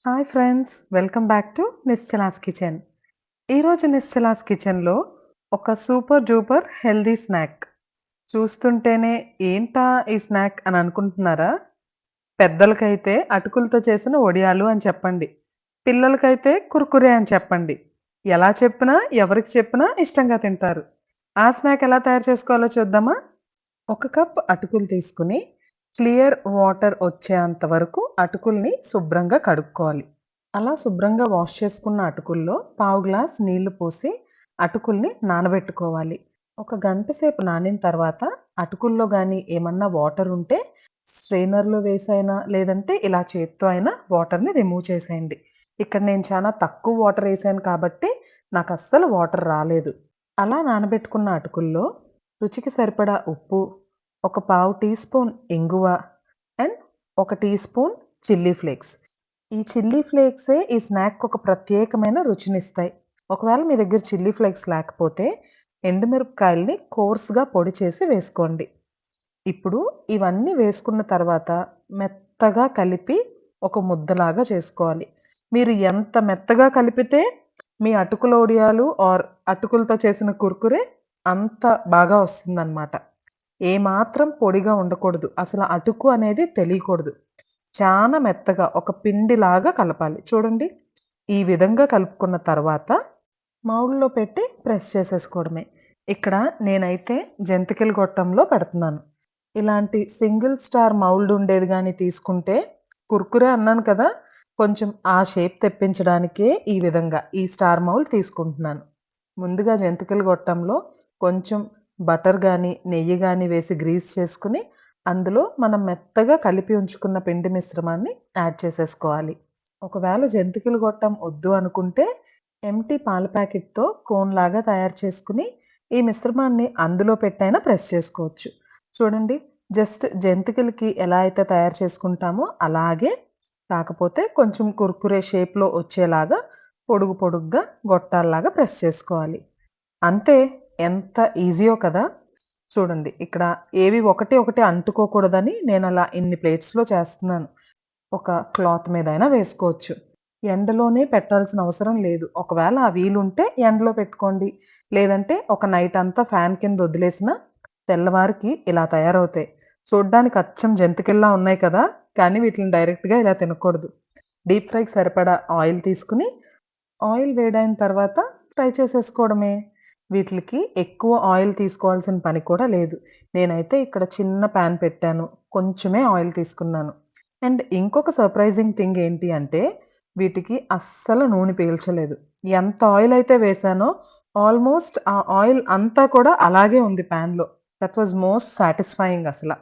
Hi friends! Welcome back to Nischala's kitchen. ఈరోజు నిశ్చలాస్ కిచెన్‌లో ఒక సూపర్ డూపర్ హెల్తీ స్నాక్. చూస్తుంటేనే ఏంటా ఈ స్నాక్ అని అనుకుంటున్నారా? పెద్దలకైతే అటుకులతో చేసిన వడియాలు అని చెప్పండి. పిల్లలకైతే కుర్కురే అని చెప్పండి. ఎలా చెప్పినా, ఎవరికి చెప్పినా ఇష్టంగా తింటారు. ఆ స్నాక్ ఎలా తయారు చేసుకోవాలో చూద్దామా? ఒక కప్ అటుకులు తీసుకొని క్లియర్ వాటర్ వచ్చేంత వరకు అటుకుల్ని శుభ్రంగా కడుక్కోవాలి. అలా శుభ్రంగా వాష్ చేసుకున్న అటుకుల్లో పావు గ్లాస్ నీళ్లు పోసి అటుకుల్ని నానబెట్టుకోవాలి. ఒక గంట సేపు నానిన తర్వాత అటుకుల్లో గానీ ఏమన్నా వాటర్ ఉంటే స్ట్రెయినర్‌లో వేసైనా లేదంటే ఇలా చేత్తో అయినా వాటర్‌ని రిమూవ్ చేసేయండి. ఇక్కడ నేను చాలా తక్కువ వాటర్ ఏసాను కాబట్టి నాకస్సలు వాటర్ రాలేదు. అలా నానబెట్టుకున్న అటుకుల్లో రుచికి సరిపడా ఉప్పు, ఒక పావు టీ స్పూన్ ఇంగువ అండ్ ఒక టీ స్పూన్ చిల్లీ ఫ్లేక్స్. ఈ చిల్లీ ఫ్లేక్సే ఈ స్నాక్‌కి ఒక ప్రత్యేకమైన రుచినిస్తాయి. ఒకవేళ మీ దగ్గర చిల్లీ ఫ్లేక్స్ లేకపోతే ఎండుమిరపకాయల్ని కోర్స్‌గా పొడి చేసి వేసుకోండి. ఇప్పుడు ఇవన్నీ వేసుకున్న తర్వాత మెత్తగా కలిపి ఒక ముద్దలాగా చేసుకోవాలి. మీరు ఎంత మెత్తగా కలిపితే మీ అటుకుల వడియాలు ఆర్ అటుకులతో చేసిన కుర్కురే అంత బాగా వస్తుందనమాట. ఏమాత్రం పొడిగా ఉండకూడదు. అసల అటుకు అనేది తెలియకూడదు. చానా మెత్తగా ఒక పిండిలాగా కలపాలి. చూడండి. ఈ విధంగా కలుపుకున్న తర్వాత మౌల్డ్‌లో పెట్టి ప్రెస్ చేసేసుకోవడమే. ఇక్కడ నేనైతే జంతికల గొట్టంలో పెడుతున్నాను. ఇలాంటి సింగిల్ స్టార్ మౌల్డ్ ఉండేది గాని తీసుకుంటే కుర్కురే అన్నాను కదా! కొంచెం ఆ షేప్ తెప్పించడానికే ఈ విధంగా ఈ స్టార్ మౌల్డ్ తీసుకుంటున్నాను. ముందుగా జంతికల గొట్టంలో కొంచెం బటర్ గాని, నెయ్యి గాని వేసి గ్రీస్ చేసుకొని, అందులో మనం మెత్తగా కలిపి ఉంచుకున్న పిండి మిశ్రమాన్ని యాడ్ చేసేసుకోవాలి. ఒకవేళ జంతికల గొట్టం వద్దు అనుకుంటే, ఎంప్టీ పాల ప్యాకెట్‌తో కోన్‌లాగా తయారు చేసుకొని, ఈ మిశ్రమాన్ని అందులో పెట్టైనా ప్రెస్ చేసుకోవచ్చు. చూడండి. జస్ట్ జంతికలకి ఎలా అయితే తయారు చేసుకుంటామో అలాగే, కాకపోతే కొంచెం కుర్కురే షేప్‌లో వచ్చేలాగా పొడుగు పొడుగ్గా గొట్టాల్లాగా ప్రెస్ చేసుకోవాలి. అంతే. ఎంత ఈజీయో కదా! చూడండి. ఇక్కడ ఏవి ఒకటి ఒకటి అంటుకోకూడదని నేనలా ఇన్ని ప్లేట్స్‌లో చేస్తున్నాను. ఒక క్లాత్ మీదైనా వేసుకోవచ్చు. ఎండలోనే పెట్టాల్సిన అవసరం లేదు. ఒకవేళ ఆ వీలుంటే ఎండలో పెట్టుకోండి. లేదంటే ఒక నైట్ అంతా ఫ్యాన్ కింద వదిలేసినా తెల్లవారికి ఇలా తయారవుతాయి. చూడ్డానికి అచ్చం జంతికల్లా ఉన్నాయి కదా! కానీ వీటిలిని డైరెక్ట్‌గా ఇలా తినకూడదు. డీప్ ఫ్రైకి సరిపడా ఆయిల్ తీసుకొని, ఆయిల్ వేడైన తర్వాత ఫ్రై చేసేసుకోవడమే. వీటిలికి ఎక్కువ ఆయిల్ తీసుకోవాల్సిన పని కూడా లేదు. నేనైతే ఇక్కడ చిన్న పాన్ పెట్టాను. కొంచెమే ఆయిల్ తీసుకున్నాను. అండ్ ఇంకొక సర్ప్రైజింగ్ థింగ్ ఏంటి అంటే, వీటికి అస్సలు నూనె పీల్చలేదు. ఎంత ఆయిల్ అయితే వేశానో ఆల్‌మోస్ట్ ఆ ఆయిల్ అంతా కూడా అలాగే ఉంది పాన్‌లో. దట్ వాస్ మోస్ట్ సాటిస్ఫైయింగ్ అసల.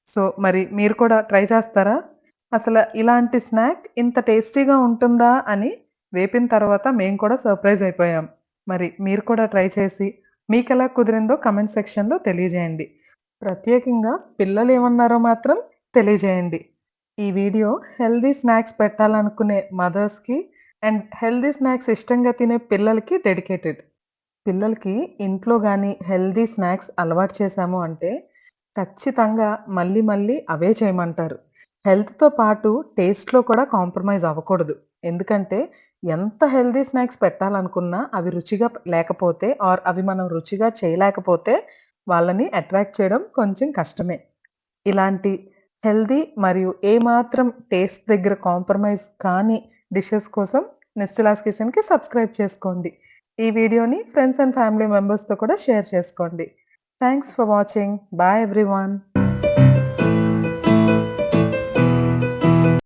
సో, మరి మీరు కూడా ట్రై చేస్తారా? అసల ఇలాంటి స్నాక్ ఇంత టేస్టీగా ఉంటుందా అని వేపిన తర్వాత మేము కూడా సర్ప్రైజ్ అయిపోయాం. మరి మీరు కూడా ట్రై చేసి మీకెలా కుదిరిందో కామెంట్ సెక్షన్‌లో తెలియజేయండి. ప్రత్యేకంగా పిల్లలేమన్నారో మాత్రం తెలియజేయండి. ఈ వీడియో హెల్తీ స్నాక్స్ పెట్టాలనుకునే మదర్స్‌కి అండ్ హెల్తీ స్నాక్స్ ఇష్టంగా తినే పిల్లలకి డెడికేటెడ్. పిల్లలకి ఇంట్లో గాని హెల్తీ స్నాక్స్ అలవాటు చేశాము అంటే, ఖచ్చితంగా మళ్ళీ మళ్ళీ అవే చేయమంటారు. హెల్త్‌తో పాటు టేస్ట్‌లో కూడా కాంప్రమైజ్ అవ్వకూడదు. ఎందుకంటే, ఎంత హెల్తీ స్నాక్స్ పెట్టాలనుకున్నా అవి రుచిగా లేకపోతే ఆర్ అవి మనం రుచిగా చేయలేకపోతే వాళ్ళని అట్రాక్ట్ చేయడం కొంచెం కష్టమే. ఇలాంటి హెల్తీ మరియు ఏమాత్రం టేస్ట్ దగ్గర కాంప్రమైజ్ కాని డిషెస్ కోసం నిశ్చలాస్ కిచెన్‌కి సబ్స్క్రైబ్ చేసుకోండి. ఈ వీడియోని ఫ్రెండ్స్ అండ్ ఫ్యామిలీ మెంబర్స్‌తో కూడా షేర్ చేసుకోండి. Thanks for watching. By everyone.